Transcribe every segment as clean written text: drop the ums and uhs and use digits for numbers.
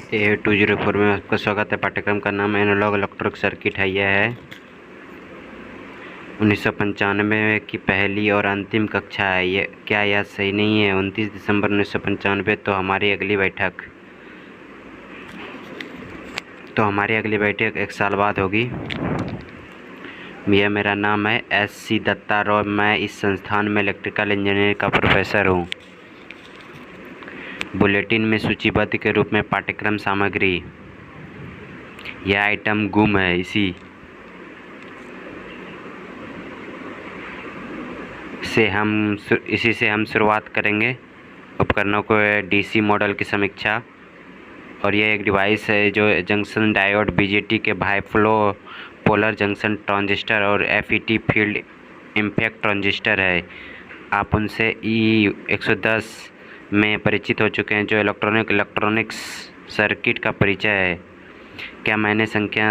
A204 में आपका स्वागत है। पाठ्यक्रम का नाम एनालॉग इलेक्ट्रिक सर्किट है। यह है 1995 की पहली और अंतिम कक्षा है। ये क्या यह सही नहीं है? 29 दिसंबर 1995 तो हमारी अगली बैठक एक साल बाद होगी। यह मेरा नाम है SC दत्ता रॉय। मैं इस संस्थान में इलेक्ट्रिकल इंजीनियरिंग का प्रोफेसर हूँ। बुलेटिन में सूचीबद्ध के रूप में पाठ्यक्रम सामग्री। यह आइटम गुम है, इसी से हम शुरुआत करेंगे। उपकरणों को DC मॉडल की समीक्षा। और यह एक डिवाइस है जो जंक्शन डायोड, BJT के बाइफ्लो पोलर जंक्शन ट्रांजिस्टर और FET फील्ड इम्पैक्ट ट्रांजिस्टर है। आप उनसे E110 में परिचित हो चुके हैं, जो इलेक्ट्रॉनिक्स सर्किट का परिचय है। क्या मैंने संख्या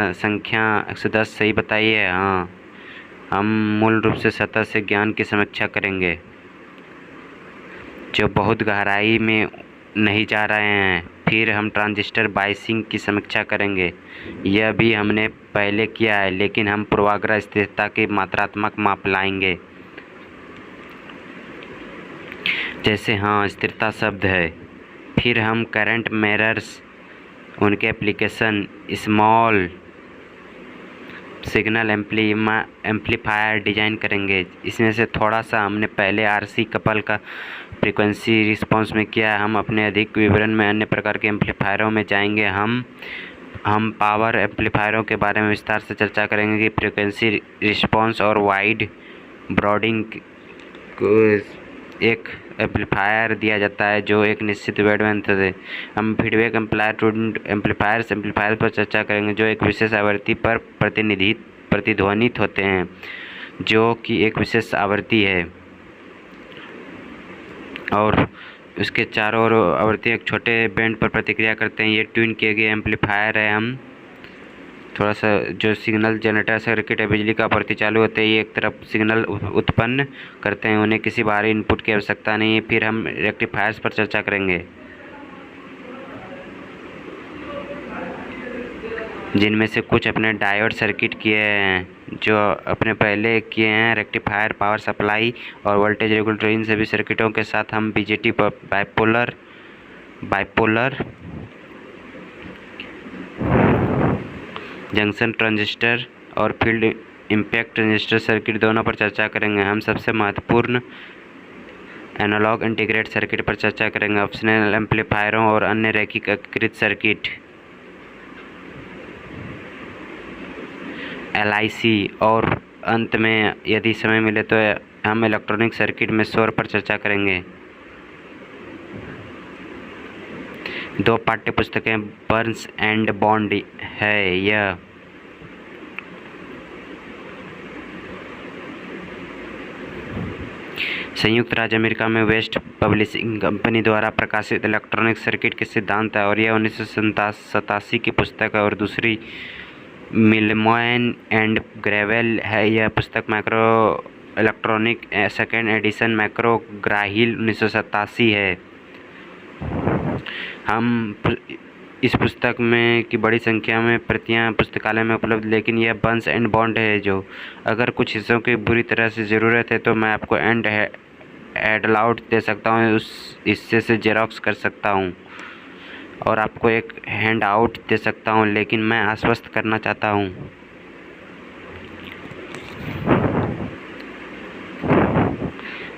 110 सही बताई है? हाँ। हम मूल रूप से सतह से ज्ञान की समीक्षा करेंगे, जो बहुत गहराई में नहीं जा रहे हैं। फिर हम ट्रांजिस्टर बायसिंग की समीक्षा करेंगे। यह भी हमने पहले किया है, लेकिन हम पूर्वाग्रह स्थिरता के मात्रात्मक माप लाएंगे। जैसे स्थिरता शब्द है। फिर हम करंट मिरर्स, उनके application, small signal amplifier design करेंगे। इसमें से थोड़ा सा हमने पहले RC कपल का फ्रीक्वेंसी रिस्पांस में किया है। हम अपने अधिक विवरण में अन्य प्रकार के एम्पलीफायरों में जाएंगे। हम पावर एम्पलीफायरों के बारे में विस्तार से चर्चा करेंगे कि फ्रीक्वेंसी रिस्पांस और वाइड ब्रॉडिंग को एक एम्पलीफायर दिया जाता है जो एक निश्चित वेवलेंथ है। हम फीडबैक एम्पलीफायर्स पर चर्चा करेंगे, जो एक विशेष आवृत्ति पर प्रतिध्वनित होते हैं, जो कि एक विशेष आवृत्ति है और उसके चारों ओर आवृत्ति एक छोटे बैंड पर प्रतिक्रिया करते हैं। ये ट्यून किए गए एम्पलीफायर है। हम थोड़ा सा जो सिग्नल जनरेटर सर्किट है, बिजली का आपूर्ति चालू होते ही एक तरफ सिग्नल उत्पन्न करते हैं। उन्हें किसी बाहरी इनपुट की आवश्यकता नहीं है। फिर हम रेक्टिफायर्स पर चर्चा करेंगे, जिनमें से कुछ अपने डायोड सर्किट किए हैं, जो अपने पहले किए हैं रेक्टिफायर, पावर सप्लाई और वोल्टेज रेगुलेटर। इन सभी सर्किटों के साथ हम BJT बाइपोलर जंक्शन ट्रांजिस्टर और फील्ड इम्पैक्ट ट्रांजिस्टर सर्किट दोनों पर चर्चा करेंगे। हम सबसे महत्वपूर्ण एनालॉग इंटीग्रेटेड सर्किट पर चर्चा करेंगे, ऑप्शनल एम्पलीफायरों और अन्य रैखिक सर्किट, LIC। और अंत में यदि समय मिले तो हम इलेक्ट्रॉनिक सर्किट में शोर पर चर्चा करेंगे। 2 पाठ्य पुस्तकें बर्न्स एंड बॉन्ड है। यह संयुक्त राज्य अमेरिका में वेस्ट पब्लिशिंग कंपनी द्वारा प्रकाशित इलेक्ट्रॉनिक सर्किट के सिद्धांत है, और यह 1987 की पुस्तक है। और दूसरी मिलमोयन एंड ग्रेवेल है। यह पुस्तक micro electronic second edition McGraw Hill 1987 है। हम इस पुस्तक में की बड़ी संख्या में प्रतियां पुस्तकालय में उपलब्ध, लेकिन यह बर्न्स एंड बॉन्ड है, जो अगर कुछ हिस्सों की बुरी तरह से ज़रूरत है तो मैं आपको हैंडआउट दे सकता हूँ, उस हिस्से से जेरॉक्स कर सकता हूँ और आपको एक हैंडआउट दे सकता हूँ। लेकिन मैं आश्वस्त करना चाहता हूँ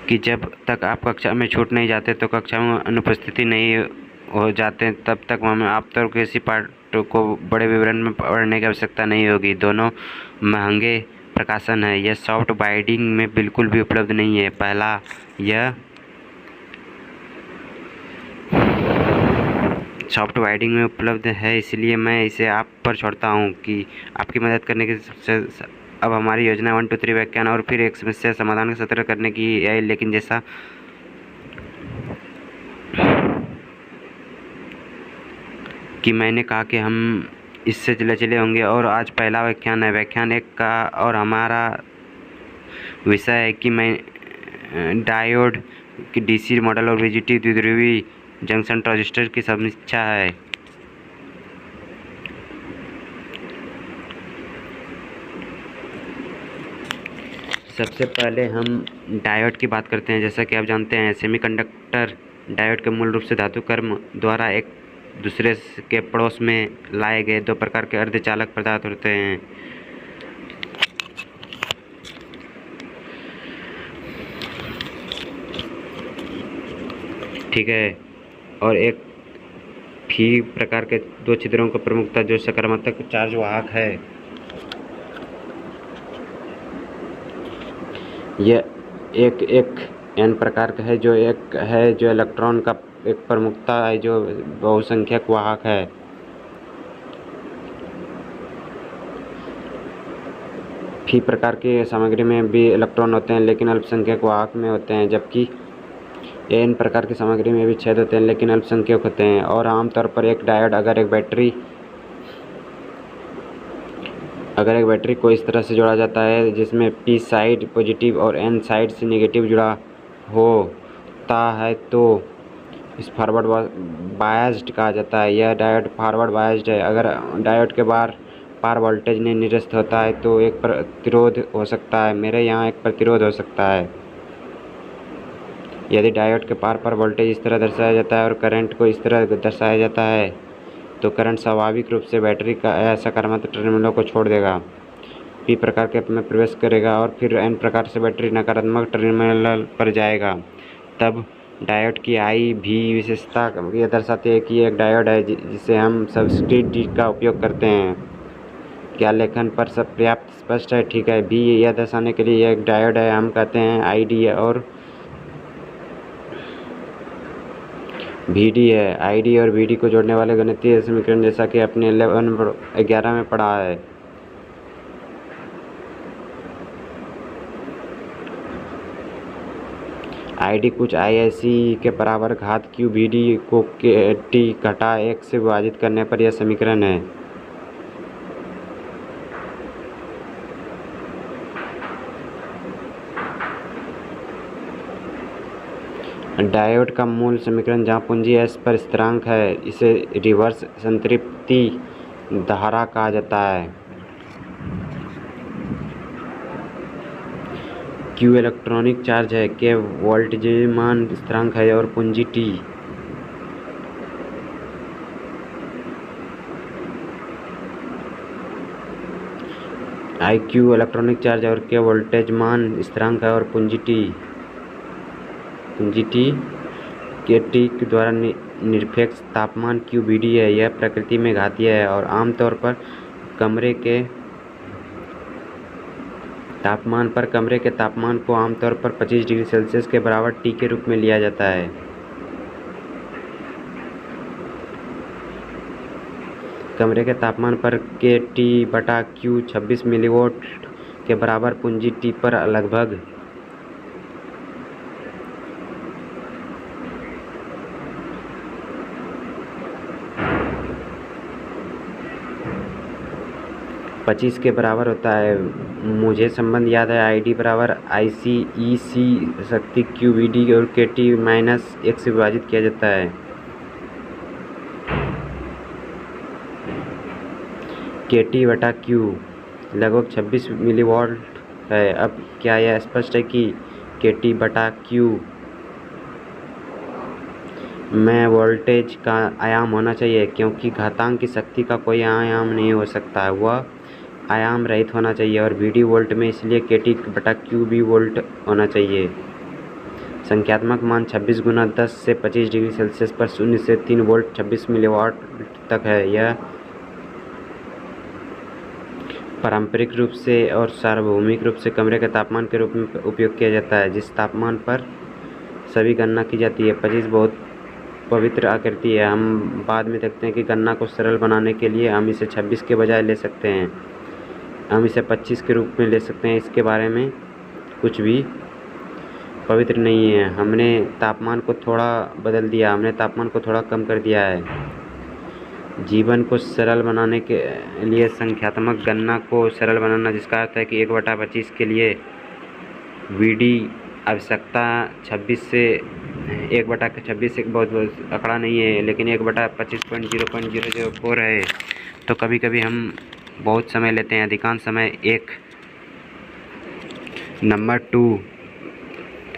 कि जब तक आप कक्षा में छूट नहीं जाते तो कक्षा में अनुपस्थिति नहीं हो जाते, तब तक हमें आमतौर पर किसी पाठ को बड़े विवरण में पढ़ने की आवश्यकता नहीं होगी। दोनों महंगे प्रकाशन है। यह सॉफ्ट बाइंडिंग में बिल्कुल भी उपलब्ध नहीं है। पहला, यह सॉफ्ट बाइंडिंग में उपलब्ध है, इसलिए मैं इसे आप पर छोड़ता हूँ कि आपकी मदद करने की। अब हमारी योजना 1 2 3 व्याख्यान और फिर एक समस्या समाधान का सत्र करने की है, लेकिन जैसा कि मैंने कहा कि हम इससे लचीले होंगे। और आज पहला व्याख्यान है, व्याख्यान 1 का, और हमारा विषय है कि मैं डायोड की DC मॉडल और BJT द्विध्रुवी जंक्शन ट्रांजिस्टर की समीक्षा है। सबसे पहले हम डायोड की बात करते हैं। जैसा कि आप जानते हैं, सेमीकंडक्टर डायोड के मूल रूप से धातु कर्म द्वारा एक दूसरे के पड़ोस में लाए गए दो प्रकार के अर्धचालक पदार्थ होते हैं। ठीक है, और एक भी प्रकार के दो छिद्रों को प्रमुखता जो सकारात्मक चार्ज वाहक है। यह एक एन प्रकार का है जो इलेक्ट्रॉन का एक प्रमुखता है जो बहुसंख्यक वाहक है। पी प्रकार की सामग्री में भी इलेक्ट्रॉन होते हैं लेकिन अल्पसंख्यक वाहक में होते हैं, जबकि एन प्रकार की सामग्री में भी छेद होते हैं लेकिन अल्पसंख्यक होते हैं। और आमतौर पर एक डायोड अगर एक बैटरी को इस तरह से जोड़ा जाता है जिसमें पी साइड पॉजिटिव और एन साइड से नेगेटिव जुड़ा होता है तो इस फॉरवर्ड बायस्ड कहा जाता है। यह डायोड फॉरवर्ड बायस्ड है। अगर डायोड के पार वोल्टेज नहीं निरस्त होता है तो एक प्रतिरोध हो सकता है। मेरे यहाँ एक प्रतिरोध हो सकता है। यदि डायोड के पार वोल्टेज इस तरह दर्शाया जाता है और करंट को इस तरह दर्शाया जाता है तो करंट स्वाभाविक रूप से बैटरी का सकारात्मक टर्मिनलों को छोड़ देगा, पी प्रकार के में प्रवेश करेगा और फिर एन प्रकार से बैटरी नकारात्मक टर्मिनल पर जाएगा। तब डायोड की आई भी विशेषता यह दर्शाती है कि एक डायोड है जिसे हम सब्सक्रिप्ट डी का उपयोग करते हैं। क्या लेखन पर सब पर्याप्त स्पष्ट है? ठीक है, भी यह दर्शाने के लिए एक डायोड है, हम कहते हैं आई डी और वी डी है। आई डी और वी डी को जोड़ने वाले गणितीय समीकरण जैसा कि आपने 11 में पढ़ा है। आई डी कुछ IIC के बराबर घात क्यू वी डी को टी घटा 1 से विभाजित करने पर यह समीकरण है। डायोड का मूल समीकरण जहाँ पूंजी S पर स्थिरांक है इसे रिवर्स संतृप्ति धारा कहा जाता है। Q इलेक्ट्रॉनिक चार्ज है, K वोल्टेजमान स्थिरांक है और पूंजी T IQ इलेक्ट्रॉनिक चार्ज और K वोल्टेजमान स्थिरांक है और पूंजी T के टी द्वारा निरपेक्ष तापमान QVD है। यह प्रकृति में घातीय है और आमतौर पर कमरे के तापमान को आमतौर पर 25 डिग्री सेल्सियस के बराबर T के रूप में लिया जाता है। कमरे के तापमान पर KT/Q 26 मिलीवोल्ट के बराबर पूंजी T पर लगभग 25 के बराबर होता है। मुझे संबंध याद है, आई डी बराबर IC/EC शक्ति QVD और KT माइनस 1 से विभाजित किया जाता है। KT/Q लगभग 26 मिलीवोल्ट है। अब क्या यह स्पष्ट है कि KT/Q में वोल्टेज का आयाम होना चाहिए, क्योंकि घातांक की शक्ति का कोई आयाम नहीं हो सकता है, वह आयाम रहित होना चाहिए और VD वोल्ट में, इसलिए KT/Q भी वोल्ट होना चाहिए। संख्यात्मक मान 26 गुना 10 से 25 डिग्री सेल्सियस पर 0 से 3 वोल्ट 26 मिलीवाट तक है। यह पारंपरिक रूप से और सार्वभौमिक रूप से कमरे के तापमान के रूप में उपयोग किया जाता है, जिस तापमान पर सभी गणना की जाती है। 25 बहुत पवित्र आकृति है। हम बाद में देखते हैं कि गणना को सरल बनाने के लिए हम इसे 26 के बजाय ले सकते हैं, हम इसे 25 के रूप में ले सकते हैं। इसके बारे में कुछ भी पवित्र नहीं है। हमने तापमान को थोड़ा बदल दिया, हमने तापमान को थोड़ा कम कर दिया है। जीवन को सरल बनाने के लिए संख्यात्मक गणना को सरल बनाना, जिसका अर्थ है कि 1/25 के लिए VD आवश्यकता 26 से 1/26 एक बहुत आंकड़ा नहीं है, लेकिन 1/25.0.004 है। तो कभी कभी हम बहुत समय लेते हैं, अधिकांश समय नंबर 2,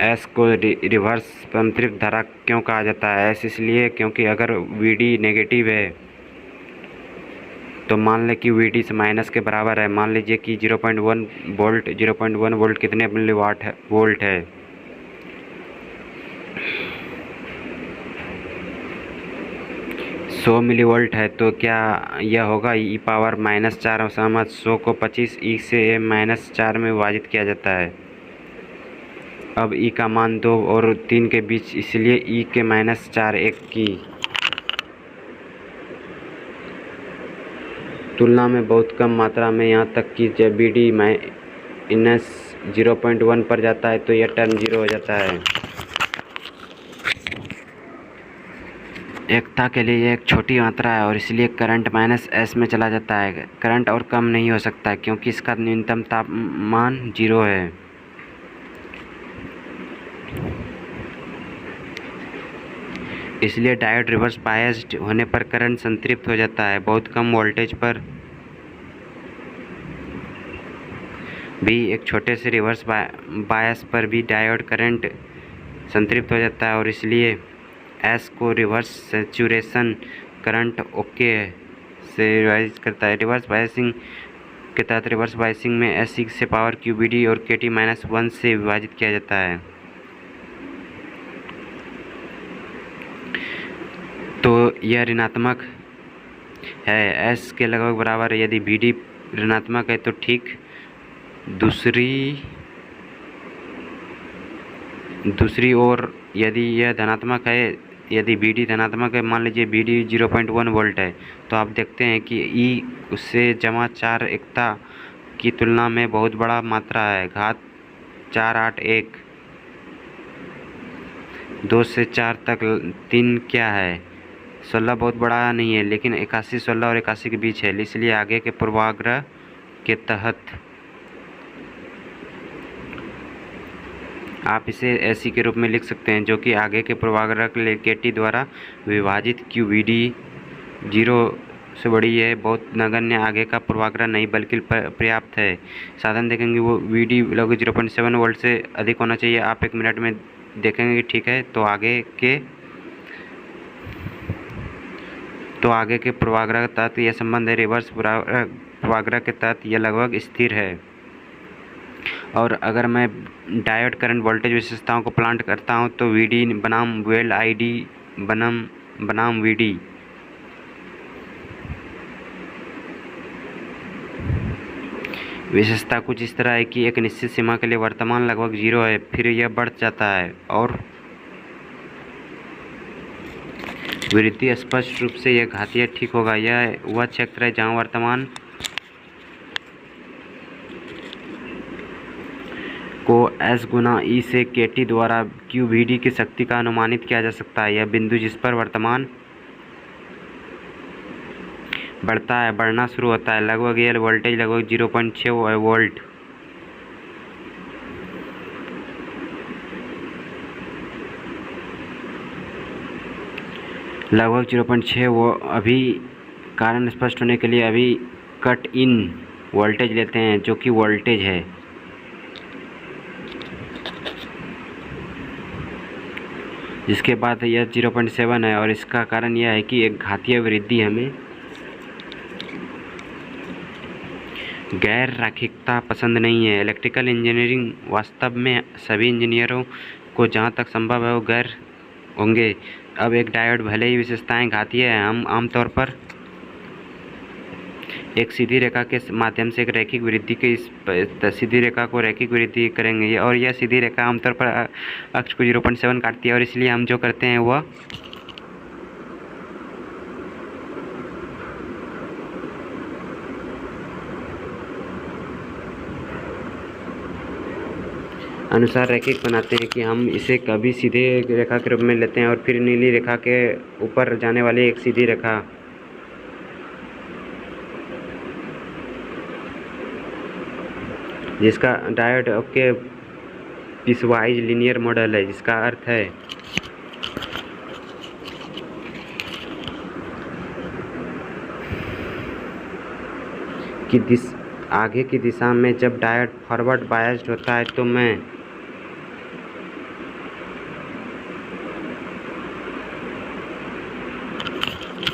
एस को रिवर्स संतृप्त धारा क्यों कहा जाता है? एस इसलिए क्योंकि अगर वीडी नेगेटिव है तो मान लें कि वीडी से माइनस के बराबर है। मान लीजिए कि 0.1 वोल्ट कितने वोल्ट है? 100 मिलीवोल्ट है। तो क्या यह होगा e पावर -4 सहमत 100 को 25 e से -4 में विभाजित किया जाता है। अब e का मान 2 और 3 के बीच, इसलिए e के -4 1 की तुलना में बहुत कम मात्रा में, यहाँ तक कि जब BD -0.1 पर जाता है तो यह टर्म 0 हो जाता है। एकता के लिए यह एक छोटी मात्रा है और इसलिए करंट -S में चला जाता है। करंट और कम नहीं हो सकता क्योंकि इसका न्यूनतम तापमान 0 है। इसलिए डायोड रिवर्स बायस्ड होने पर करंट संतृप्त हो जाता है। बहुत कम वोल्टेज पर भी, एक छोटे से रिवर्स बायस पर भी डायोड करंट संतृप्त हो जाता है और इसलिए एस को रिवर्स सैचुरेशन करंट ओके से रिवाइज करता है। रिवर्स बायसिंग के तहत रिवर्स बायसिंग में एस से पावर QBD और KT-1 से विभाजित किया जाता है। तो यह ऋणात्मक है, S के लगभग बराबर है। यदि BD ऋणात्मक है तो ठीक दूसरी ओर यदि यह धनात्मक है, यदि BD धनात्मक है, मान लीजिए BD 0.1 वोल्ट है, तो आप देखते हैं कि E उससे जमा 4 एकता की तुलना में बहुत बड़ा मात्रा है। घात 481 2 से 4 तक 3 क्या है? 16 बहुत बड़ा नहीं है, लेकिन 81 16 और 81 के बीच है। इसलिए आगे के पूर्वाग्रह के तहत आप इसे ऐसी के रूप में लिख सकते हैं, जो कि आगे के पूर्वाग्रह के लिए KT द्वारा विभाजित QBD 0 से बड़ी है। बहुत नगण्य आगे का पूर्वाग्रह नहीं बल्कि पर्याप्त है। साधन देखेंगे वो VD लगभग 0.7 वोल्ट से अधिक होना चाहिए। आप 1 मिनट में देखेंगे कि ठीक है। तो आगे के पूर्वाग्रह के तहत यह संबंध है। रिवर्स पूर्वाग्रह के तहत यह लगभग स्थिर है। और अगर मैं डायोड करंट वोल्टेज विशेषताओं को प्लाट करता हूं तो VD बनाम वेल ID बनाम VD विशेषता कुछ इस तरह है कि एक निश्चित सीमा के लिए वर्तमान लगभग 0 है, फिर यह बढ़ जाता है और वृद्धि स्पष्ट रूप से यह घातीय ठीक होगा। यह वह क्षेत्र है जहां वर्तमान को S गुना E से KT द्वारा QBD की शक्ति का अनुमानित किया जा सकता है। यह बिंदु जिस पर वर्तमान बढ़ना शुरू होता है। लगभग यह वोल्टेज लगभग 0.6 वोल्ट लगभग 0.6 वो अभी कारण स्पष्ट होने के लिए अभी कट इन वोल्टेज लेते हैं, जो कि वोल्टेज है। जिसके बाद यह 0.7 है और इसका कारण यह है कि एक घातीय वृद्धि हमें गैर रैखिकता पसंद नहीं है। इलेक्ट्रिकल इंजीनियरिंग वास्तव में सभी इंजीनियरों को जहां तक संभव है वो गैर होंगे। अब एक डायोड भले ही विशेषताएं घातीय है, हम आमतौर पर एक सीधी रेखा के माध्यम से एक रैखिक वृद्धि के इस सीधी रेखा को रैखिक वृद्धि करेंगे और यह सीधी रेखा आमतौर पर अक्ष को 0.7 काटती है और इसलिए हम जो करते हैं वह अनुसार रैखिक बनाते हैं कि हम इसे कभी सीधे रेखा के रूप में लेते हैं और फिर नीली रेखा के ऊपर जाने वाली एक सीधी रेखा जिसका डायोड के पीसवाइज लीनियर मॉडल है, जिसका अर्थ है कि आगे की दिशा में जब डायोड फॉरवर्ड बायस्ड होता है तो मैं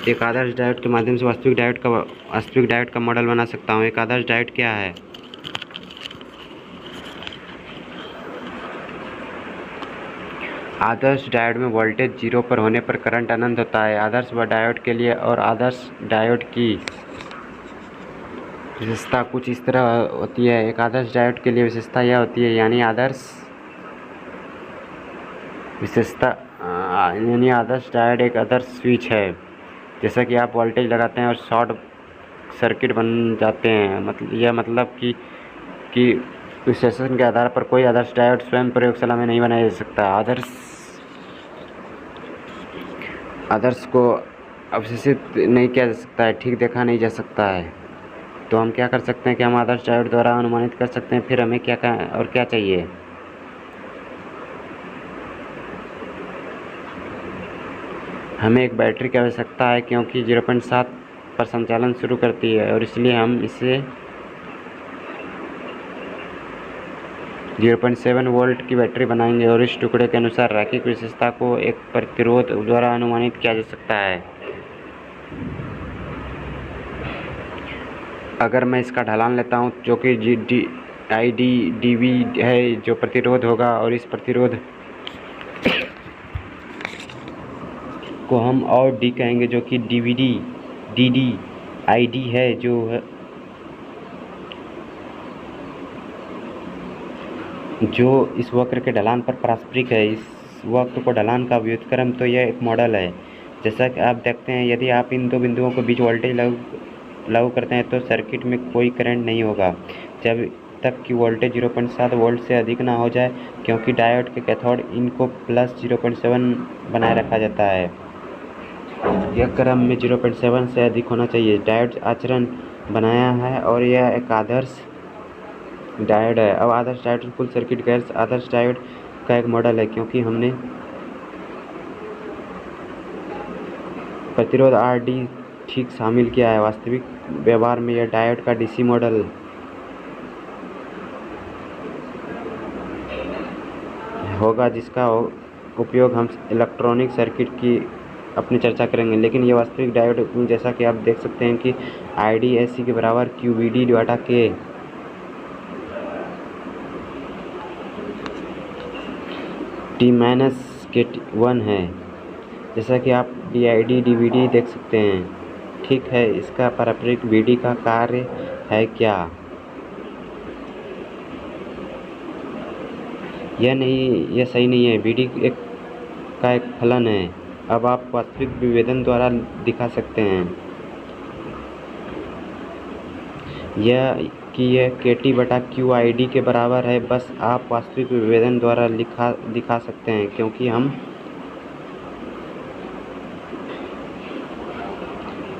एक आदर्श डायोड के माध्यम से वास्तविक डायोड का मॉडल बना सकता हूँ। एक आदर्श डायोड क्या है? आदर्श डायोड में वोल्टेज 0 पर होने पर करंट अनंत होता है। आदर्श डायोड के लिए और आदर्श डायोड की विशेषता कुछ इस तरह होती है। एक आदर्श डायोड के लिए विशेषता यह होती है, यानी आदर्श डायोड एक आदर्श स्विच है। जैसा कि आप वोल्टेज लगाते हैं और शॉर्ट सर्किट बन जाते हैं, मतलब कि विश्लेषण के आधार पर कोई आदर्श डायोड स्वयं प्रयोगशाला में नहीं बनाया जा सकता। आदर्श को अवशोषित नहीं किया जा सकता है, ठीक देखा नहीं जा सकता है। तो हम क्या कर सकते हैं कि हम आदर्श डायोड द्वारा अनुमानित कर सकते हैं। फिर हमें क्या चाहिए? हमें एक बैटरी की आवश्यकता है, क्योंकि 0.7 पर संचालन शुरू करती है और इसलिए हम इसे 0.7 वोल्ट की बैटरी बनाएंगे और इस टुकड़े के अनुसार रैखिक विशेषता को एक प्रतिरोध द्वारा अनुमानित किया जा सकता है। अगर मैं इसका ढलान लेता हूँ जो कि dV है, जो प्रतिरोध होगा, और इस प्रतिरोध को हम और D कहेंगे जो कि dd है, जो इस वक्र के ढलान पर पारस्परिक है। इस वक्र को ढलान का व्युत्क्रम, तो यह एक मॉडल है। जैसा कि आप देखते हैं, यदि आप इन दो बिंदुओं के बीच वोल्टेज लागू करते हैं तो सर्किट में कोई करंट नहीं होगा जब तक कि वोल्टेज 0.7 वोल्ट से अधिक ना हो जाए, क्योंकि डायोड के कैथोड इन को प्लस 0.7 बनाए रखा जाता है। यह क्रम में 0.7 से अधिक होना चाहिए। डायोड आचरण बनाया है और यह एक आदर्श डायोड है। अब आदर्श डायोड फुल सर्किट गैर आदर्श डायोड का एक मॉडल है, क्योंकि हमने प्रतिरोध RD ठीक शामिल किया है। वास्तविक व्यवहार में यह डायोड का DC मॉडल होगा, जिसका उपयोग हम इलेक्ट्रॉनिक सर्किट की अपनी चर्चा करेंगे। लेकिन ये वास्तविक डायोड, जैसा कि आप देख सकते हैं कि IDSC के बराबर QVD बटा K T-KT1 है। जैसा कि आप DID/DVD देख सकते हैं, ठीक है। इसका पारस्परिक VD का कार्य है क्या? यह सही नहीं है। VD का एक फलन है। अब आप वास्तविक विभेदन द्वारा दिखा सकते हैं यह KT बटा QID के बराबर है। बस आप वास्तविक विभेदन द्वारा दिखा सकते हैं, क्योंकि हम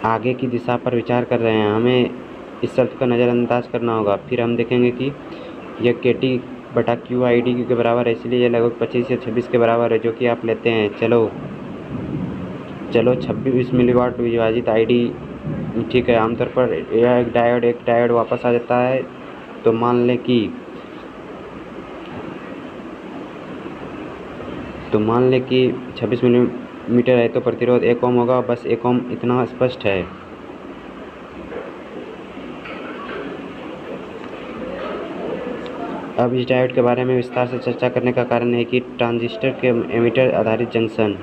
आगे की दिशा पर विचार कर रहे हैं। हमें इस शर्त का नज़रअंदाज करना होगा। फिर हम देखेंगे कि यह KT बटा QID के बराबर है, इसलिए यह लगभग 25 या 26 के बराबर है, जो कि आप लेते हैं। चलो 26 मिलीवाट विभाजित ID, ठीक है। आमतौर पर यह एक डायोड वापस आ जाता है। तो मान लें कि 26 मिलीमीटर है तो प्रतिरोध 1 ओम होगा। बस 1 ओम इतना स्पष्ट है। अब इस डायोड के बारे में विस्तार से चर्चा करने का कारण है कि ट्रांजिस्टर के एमिटर आधारित जंक्शन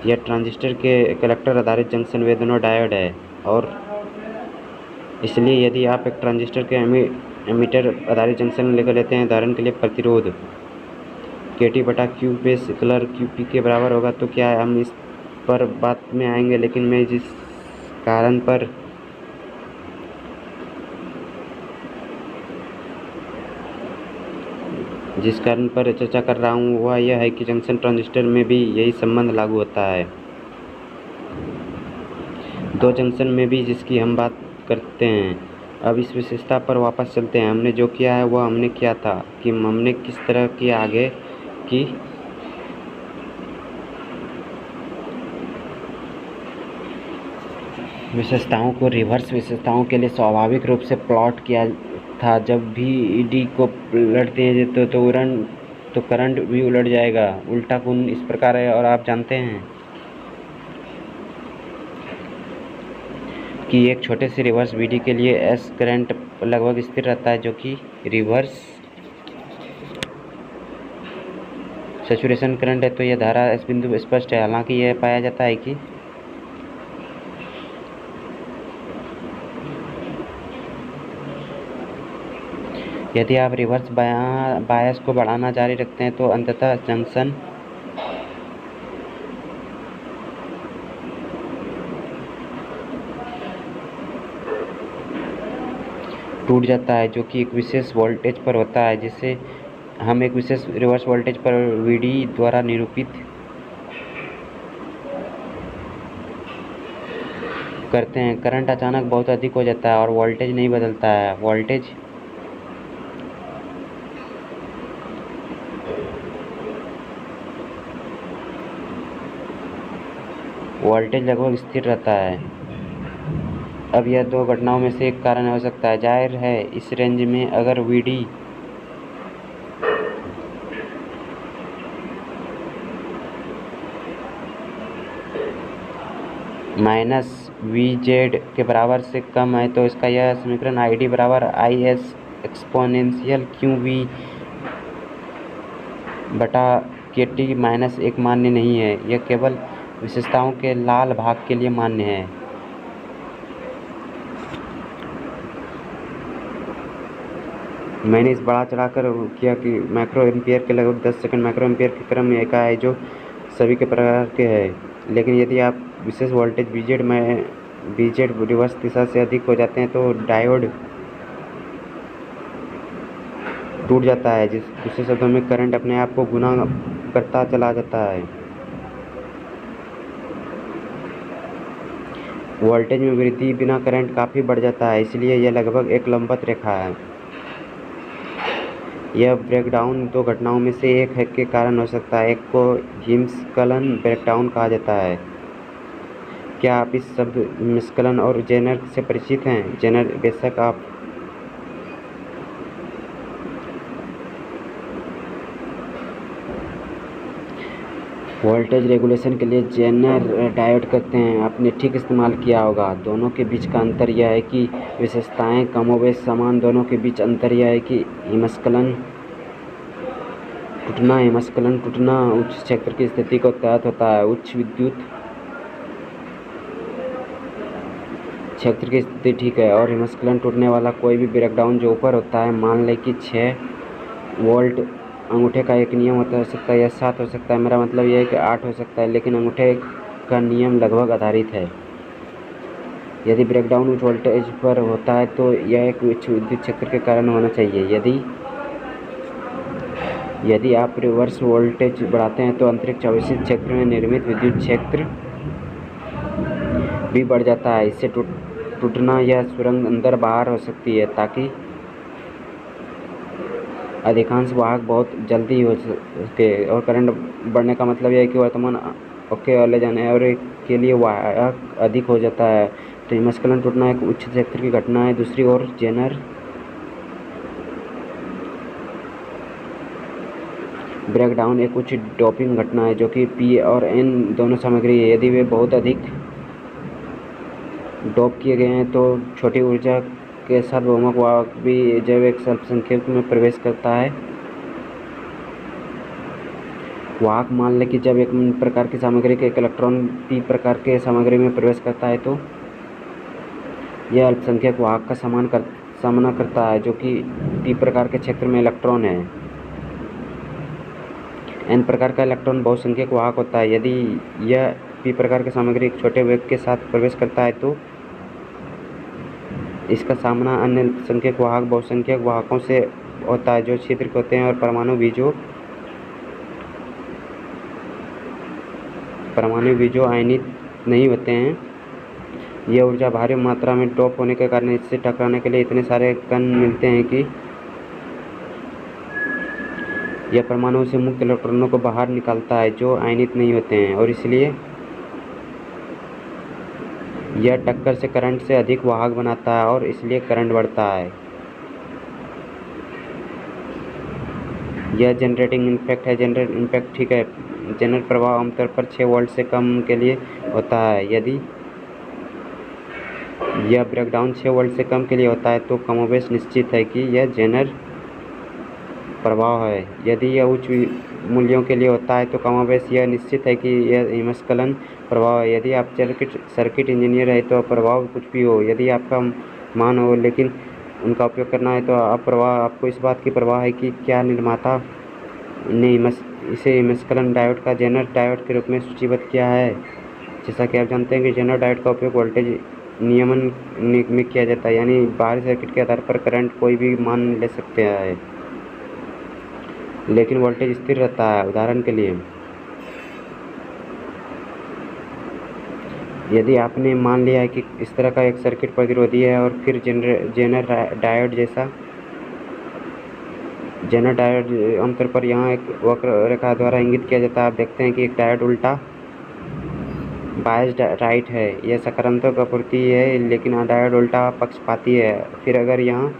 या ट्रांजिस्टर के कलेक्टर आधारित जंक्शन वे दोनों डायोड है। और इसलिए यदि आप एक ट्रांजिस्टर के एमिटर आधारित जंक्शन लेकर लेते हैं, उदाहरण के लिए प्रतिरोध KT बटा Q पे स्केलर QP के बराबर होगा, तो क्या है, हम इस पर बात में आएंगे। लेकिन मैं जिस कारण पर चर्चा कर रहा हूँ वह यह है कि जंक्शन ट्रांजिस्टर में भी यही संबंध लागू होता है। दो जंक्शन में भी जिसकी हम बात करते हैं। अब इस विशेषता पर वापस चलते हैं। हमने जो किया है वह हमने किया था कि हमने किस तरह की आगे की विशेषताओं को रिवर्स विशेषताओं के लिए स्वाभाविक रूप से प्लॉट किया था। जब भी ईडी को उलटते हैं तो करंट भी उलट जाएगा। उल्टा कुंड इस प्रकार है और आप जानते हैं कि एक छोटे से रिवर्स वीडी के लिए एस करंट लगभग स्थिर रहता है, जो कि रिवर्स सैचुरेशन करंट है। तो यह धारा इस बिंदु पर स्पष्ट है। हालांकि यह पाया जाता है कि यदि आप रिवर्स बायस को बढ़ाना जारी रखते हैं तो अंततः जंक्शन टूट जाता है, जो कि एक विशेष वोल्टेज पर होता है, जिसे हम एक विशेष रिवर्स वोल्टेज पर वीडी द्वारा निरूपित करते हैं। करंट अचानक बहुत अधिक हो जाता है और वोल्टेज नहीं बदलता है। वोल्टेज लगभग स्थिर रहता है। अब यह दो घटनाओं में से एक कारण हो सकता है। जाहिर है, इस रेंज में अगर वीडी माइनस वी जेड के बराबर से कम है तो इसका यह समीकरण आई डी बराबर I S exponential Q V बटा के टी माइनस एक मान्य नहीं है। यह केवल विशेषताओं के लाल भाग के लिए मान्य है। मैंने इस बढ़ा चढ़ाकर किया कि माइक्रो एम्पियर के लगभग 10 सेकंड माइक्रो एम्पियर के क्रम में एका है, जो सभी के प्रकार के है। लेकिन यदि आप विशेष वोल्टेज बीजेड रिवर्स दिशा से अधिक हो जाते हैं तो डायोड टूट जाता है। दूसरे शब्दों में करंट अपने आप को गुना करता चला जाता है। वोल्टेज में वृद्धि बिना करंट काफ़ी बढ़ जाता है, इसलिए यह लगभग एक लंबवत रेखा है। यह ब्रेकडाउन दो घटनाओं में से एक है के कारण हो सकता है। एक को हिमस्खलन ब्रेकडाउन कहा जाता है। क्या आप इस शब्द हिमस्खलन और जेनर से परिचित हैं? जेनर बेशक आप वोल्टेज रेगुलेशन के लिए जेनर डायोड कहते हैं, आपने ठीक इस्तेमाल किया होगा। दोनों के बीच का अंतर यह है कि विशेषताएं कमोबेश समान। दोनों के बीच अंतर यह है कि हिमस्खलन टूटना उच्च क्षेत्र की स्थिति को तहत होता है। उच्च विद्युत क्षेत्र की स्थिति ठीक है, और हिमस्खलन टूटने वाला कोई भी ब्रेकडाउन जो ऊपर होता है, मान लें कि 6 वोल्ट अंगूठे का एक नियम हो सकता है या 7 हो सकता है। मेरा मतलब यह है कि 8 हो सकता है, लेकिन अंगूठे का नियम लगभग आधारित है। यदि ब्रेकडाउन उच्च वोल्टेज पर होता है तो यह एक उच्च विद्युत क्षेत्र के कारण होना चाहिए। यदि आप रिवर्स वोल्टेज बढ़ाते हैं तो अंतरिक्ष अवशोषित क्षेत्र में निर्मित विद्युत क्षेत्र भी बढ़ जाता है। इससे टूटना या सुरंग अंदर बाहर हो सकती है, ताकि अधिकांश वाहक बहुत जल्दी हो सके। और करंट बढ़ने का मतलब यह है कि वर्तमान ओके और ले जाने और के लिए वाहक अधिक हो जाता है। तो हिमस्खलन टूटना एक उच्च क्षेत्र की घटना है। दूसरी ओर जेनर ब्रेकडाउन एक उच्च डोपिंग घटना है, जो कि पी और एन दोनों सामग्री है। यदि वे बहुत अधिक डोप किए गए हैं तो छोटी ऊर्जा के साथ बहुमुख वाहक भी जब एक अल्पसंख्यक में प्रवेश करता है। वाहक मान लें कि जब एक प्रकार की सामग्री के एक इलेक्ट्रॉन पी प्रकार के सामग्री में प्रवेश करता है तो यह अल्पसंख्यक वाहक का सामना करता है, जो कि पी प्रकार के क्षेत्र में इलेक्ट्रॉन है। एन प्रकार का इलेक्ट्रॉन बहुसंख्यक वाहक होता है। यदि यह पी प्रकार की सामग्री एक छोटे वेग के साथ प्रवेश करता है तो इसका सामना अन्य अल्पसंख्यक वाहक बहुसंख्यक वाहकों से होता है, जो छिद्र होते हैं और परमाणु बीजों आयनित नहीं होते हैं। यह ऊर्जा भारी मात्रा में डोप होने के कारण इससे टकराने के लिए इतने सारे कण मिलते हैं कि यह परमाणु से मुक्त इलेक्ट्रॉनों को बाहर निकालता है, जो आयनित नहीं होते हैं, और इसलिए यह टक्कर से करंट से अधिक वाहक बनाता है और इसलिए करंट बढ़ता है। यह जनरेटिंग इम्पैक्ट है। जनरेट इम्पैक्ट ठीक है। जनरेट प्रभाव आमतौर पर 6 वोल्ट से कम के लिए होता है। यदि यह ब्रेकडाउन 6 वोल्ट से कम के लिए होता है तो कमोबेश निश्चित है कि यह जेनर प्रभाव है। यदि यह उच्च मूल्यों के लिए होता है तो कमोबेश यह निश्चित है कि यह हिमस्खलन प्रभाव है। यदि आप सर्किट इंजीनियर है तो प्रभाव कुछ भी हो, यदि आपका मान हो लेकिन उनका उपयोग करना है तो आपको इस बात की परवाह है कि क्या निर्माता ने इसे हिमस्खलन डायोड का जेनर डायोड के रूप में सूचीबद्ध किया है। जैसा कि आप जानते हैं कि जेनर डायोड का उपयोग वोल्टेज नियमन में किया जाता है, यानी बाहरी सर्किट के आधार पर करंट कोई भी मान ले सकते हैं लेकिन वोल्टेज स्थिर रहता है। उदाहरण के लिए, यदि आपने मान लिया है कि इस तरह का एक सर्किट प्रतिरोधी है और फिर जेनर डायोड आमतौर पर यहाँ एक वक्र रेखा द्वारा इंगित किया जाता है। आप देखते हैं कि एक डायोड उल्टा बायस्ड राइट है, यह सकारात्मक आपूर्ति है, लेकिन डायोड उल्टा पक्षपाती है। फिर अगर यहाँ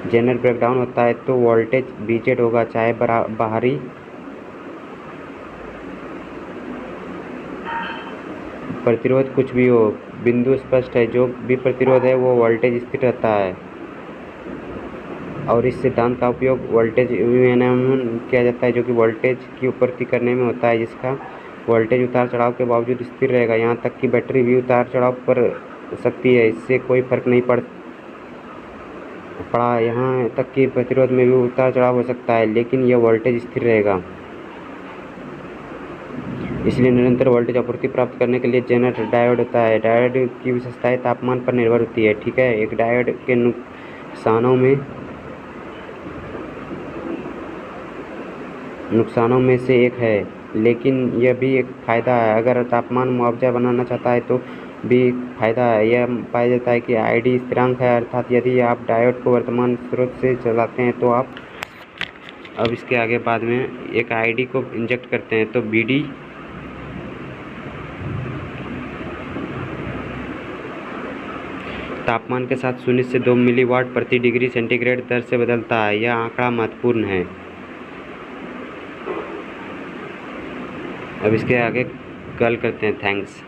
जेनर ब्रेकडाउन होता है तो वोल्टेज बीजेड होगा, चाहे बाहरी प्रतिरोध कुछ भी हो। बिंदु स्पष्ट है, जो भी प्रतिरोध है वो वोल्टेज स्थिर रहता है और इस सिद्धांत का उपयोग वोल्टेज विनियमन किया जाता है जो कि वोल्टेज की आपूर्ति करने में होता है, जिसका वोल्टेज उतार चढ़ाव के बावजूद स्थिर रहेगा। यहाँ तक कि बैटरी भी उतार चढ़ाव कर सकती है, इससे कोई फर्क नहीं पड़ा। यहाँ तक कि प्रतिरोध में भी उतार चढ़ाव हो सकता है लेकिन यह वोल्टेज स्थिर रहेगा। इसलिए निरंतर वोल्टेज आपूर्ति प्राप्त करने के लिए जेनर डायोड होता है। डायोड की विशेषताएं तापमान पर निर्भर होती है। ठीक है, एक डायोड के नुकसानों में से एक है, लेकिन यह भी एक फायदा है। अगर तापमान मुआवजा बनाना चाहता है तो भी फायदा है। यह पाया जाता है कि आईडी स्थिरांक है, अर्थात यदि आप डायोड को वर्तमान स्रोत से चलाते हैं तो आप अब इसके आगे बाद में एक आईडी को इंजेक्ट करते हैं तो बीडी तापमान के साथ 0 से 2 मिलीवाट प्रति डिग्री सेंटीग्रेड दर से बदलता है। यह आंकड़ा महत्वपूर्ण है। अब इसके आगे कल करते हैं। थैंक्स।